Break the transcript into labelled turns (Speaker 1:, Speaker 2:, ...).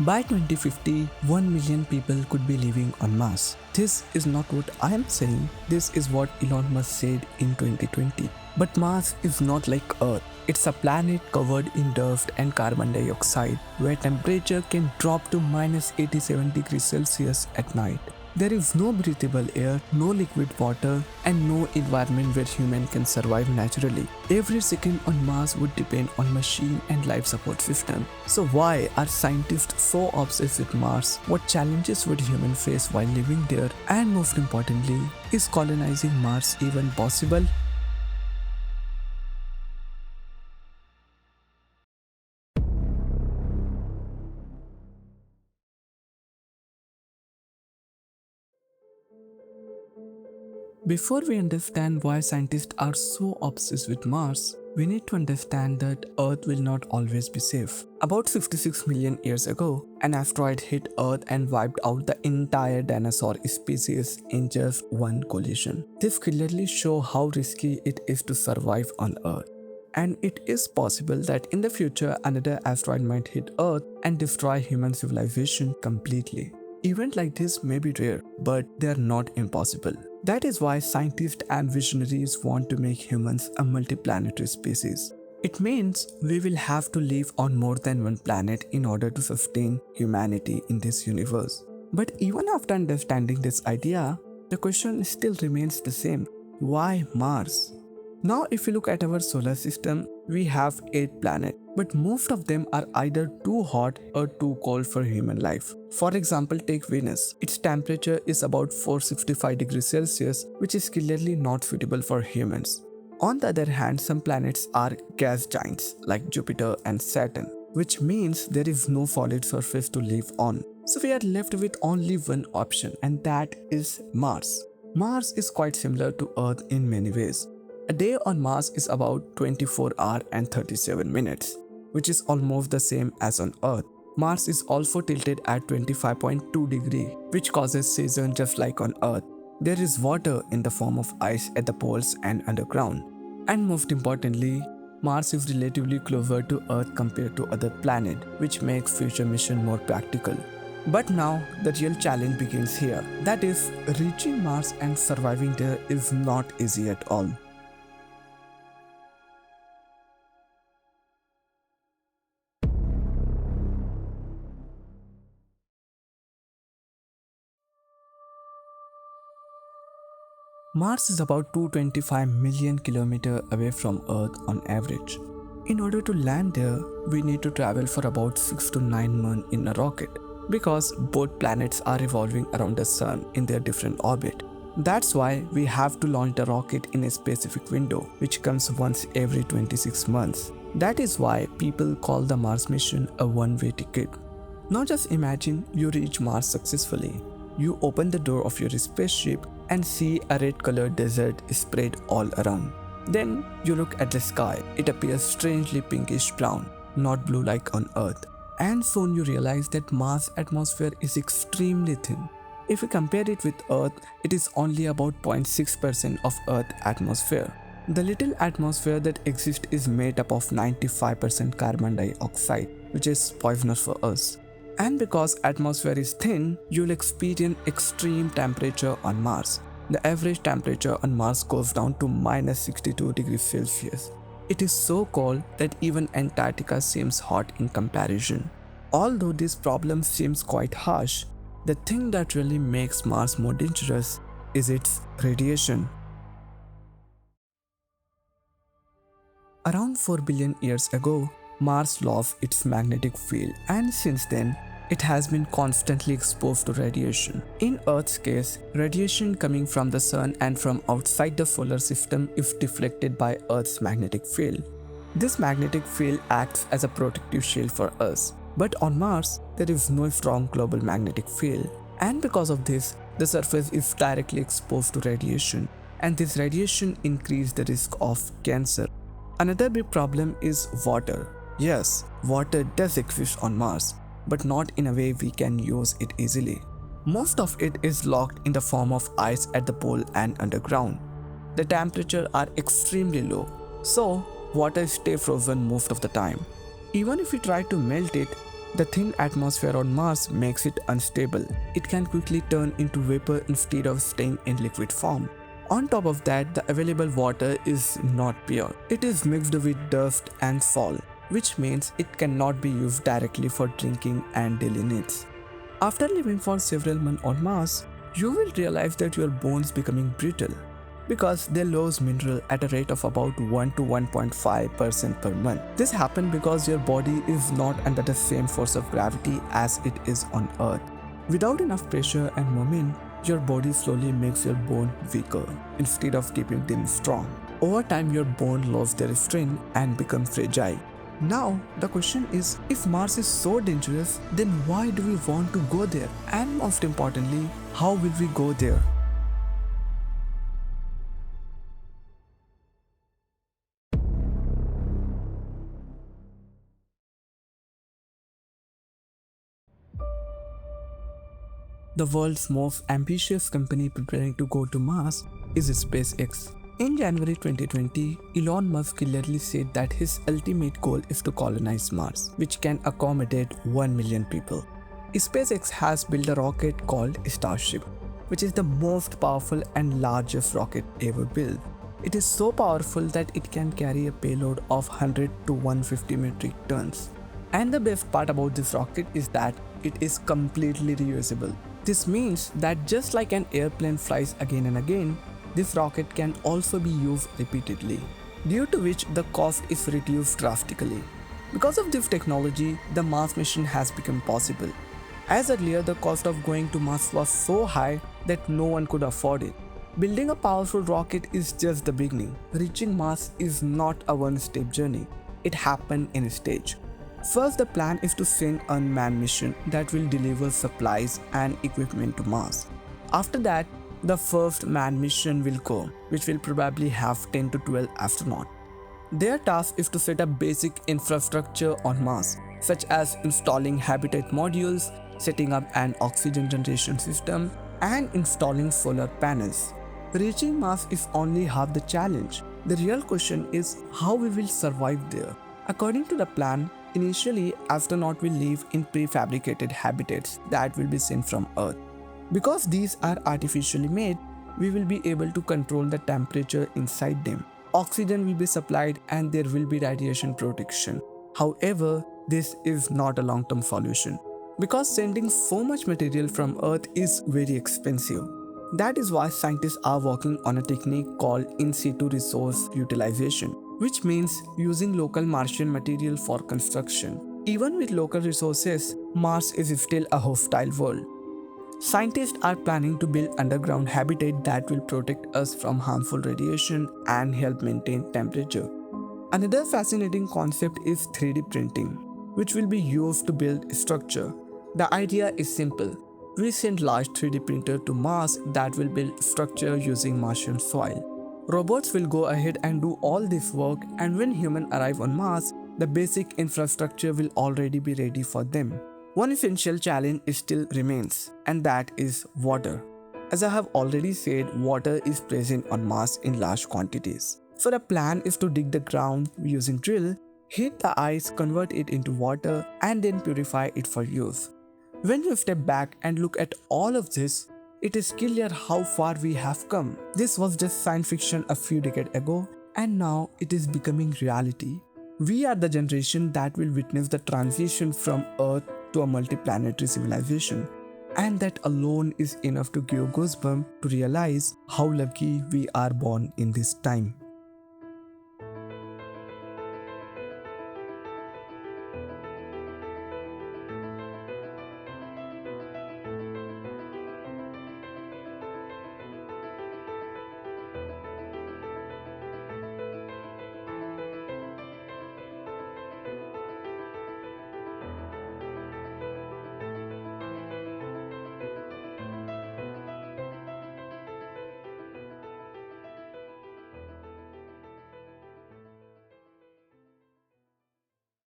Speaker 1: By 2050, 1 million people could be living on Mars. This is not what I am saying, this is what Elon Musk said in 2020. But Mars is not like Earth. It's a planet covered in dust and carbon dioxide, where temperature can drop to minus 87 degrees Celsius at night. There is no breathable air, no liquid water, and no environment where humans can survive naturally. Every second on Mars would depend on machine and life support system. So why are scientists so obsessed with Mars? What challenges would humans face while living there? And most importantly, is colonizing Mars even possible? Before we understand why scientists are so obsessed with Mars, we need to understand that Earth will not always be safe. About 66 million years ago, an asteroid hit Earth and wiped out the entire dinosaur species in just one collision. This clearly shows how risky it is to survive on Earth. And it is possible that in the future another asteroid might hit Earth and destroy human civilization completely. Events like this may be rare, but they are not impossible. That is why scientists and visionaries want to make humans a multi-planetary species. It means we will have to live on more than one planet in order to sustain humanity in this universe. But even after understanding this idea, the question still remains the same. Why Mars? Now if you look at our solar system, we have 8 planets, but most of them are either too hot or too cold for human life. For example, take Venus. Its temperature is about 465 degrees Celsius, which is clearly not suitable for humans. On the other hand, some planets are gas giants like Jupiter and Saturn, which means there is no solid surface to live on. So we are left with only one option, and that is Mars. Mars is quite similar to Earth in many ways. A day on Mars is about 24 hours and 37 minutes, which is almost the same as on Earth. Mars is also tilted at 25.2 degrees, which causes season just like on Earth. There is water in the form of ice at the poles and underground. And most importantly, Mars is relatively closer to Earth compared to other planets, which makes future mission more practical. But now, the real challenge begins here. That is, reaching Mars and surviving there is not easy at all. Mars is about 225 million kilometers away from Earth on average. In order to land there, we need to travel for about 6 to 9 months in a rocket, because both planets are revolving around the Sun in their different orbit. That's why we have to launch the rocket in a specific window, which comes once every 26 months. That is why people call the Mars mission a one-way ticket. Now just imagine you reach Mars successfully. You open the door of your spaceship and see a red-colored desert spread all around. Then you look at the sky. It appears strangely pinkish brown, not blue like on Earth. And soon you realize that Mars' atmosphere is extremely thin. If you compare it with Earth, it is only about 0.6% of Earth's atmosphere. The little atmosphere that exists is made up of 95% carbon dioxide, which is poisonous for us. And because atmosphere is thin, you'll experience extreme temperature on Mars. The average temperature on Mars goes down to minus 62 degrees Celsius. It is so cold that even Antarctica seems hot in comparison. Although this problem seems quite harsh, the thing that really makes Mars more dangerous is its radiation. Around 4 billion years ago, Mars lost its magnetic field, and since then, it has been constantly exposed to radiation. In Earth's case, radiation coming from the Sun and from outside the solar system is deflected by Earth's magnetic field. This magnetic field acts as a protective shield for us. But on Mars, there is no strong global magnetic field. And because of this, the surface is directly exposed to radiation. And this radiation increases the risk of cancer. Another big problem is water. Yes, water does exist on Mars, but not in a way we can use it easily. Most of it is locked in the form of ice at the pole and underground. The temperatures are extremely low, so water stays frozen most of the time. Even if we try to melt it, The thin atmosphere on Mars makes it unstable. It can quickly turn into vapor instead of staying in liquid form. On top of that, the available water is not pure. It is mixed with dust and fall, which means it cannot be used directly for drinking and daily needs. After living for several months on Mars, you will realize that your bones becoming brittle because they lose mineral at a rate of about 1 to 1.5% per month. This happens because your body is not under the same force of gravity as it is on Earth. Without enough pressure and moment, your body slowly makes your bone weaker instead of keeping them strong. Over time, your bone lose their strength and become fragile. Now, the question is, if Mars is so dangerous, then why do we want to go there? And most importantly, how will we go there? The world's most ambitious company preparing to go to Mars is SpaceX. In January 2020, Elon Musk clearly said that his ultimate goal is to colonize Mars, which can accommodate 1 million people. SpaceX has built a rocket called Starship, which is the most powerful and largest rocket ever built. It is so powerful that it can carry a payload of 100 to 150 metric tons. And the best part about this rocket is that it is completely reusable. This means that just like an airplane flies again and again, this rocket can also be used repeatedly, due to which the cost is reduced drastically. Because of this technology, the Mars mission has become possible. As earlier, the cost of going to Mars was so high that no one could afford it. Building a powerful rocket is just the beginning. Reaching Mars is not a one-step journey. It happened in a stage. First, the plan is to send an unmanned mission that will deliver supplies and equipment to Mars. After that, the first manned mission will go, which will probably have 10 to 12 astronauts. Their task is to set up basic infrastructure on Mars, such as installing habitat modules, setting up an oxygen generation system, and installing solar panels. Reaching Mars is only half the challenge. The real question is how we will survive there. According to the plan, initially astronauts will live in prefabricated habitats that will be sent from Earth. Because these are artificially made, we will be able to control the temperature inside them. Oxygen will be supplied and there will be radiation protection. However, this is not a long-term solution because sending so much material from Earth is very expensive. That is why scientists are working on a technique called in situ resource utilization, which means using local Martian material for construction. Even with local resources, Mars is still a hostile world. Scientists are planning to build underground habitat that will protect us from harmful radiation and help maintain temperature. Another fascinating concept is 3D printing, which will be used to build structure. The idea is simple. We send large 3D printer to Mars that will build structure using Martian soil. Robots will go ahead and do all this work, and when humans arrive on Mars, the basic infrastructure will already be ready for them. One essential challenge still remains, and that is water. As I have already said, water is present on Mars in large quantities. So the plan is to dig the ground using drill, heat the ice, convert it into water, and then purify it for use. When you step back and look at all of this, it is clear how far we have come. This was just science fiction a few decades ago, and now it is becoming reality. We are the generation that will witness the transition from Earth to a multi-planetary civilization, and that alone is enough to give goosebumps to realize how lucky we are born in this time.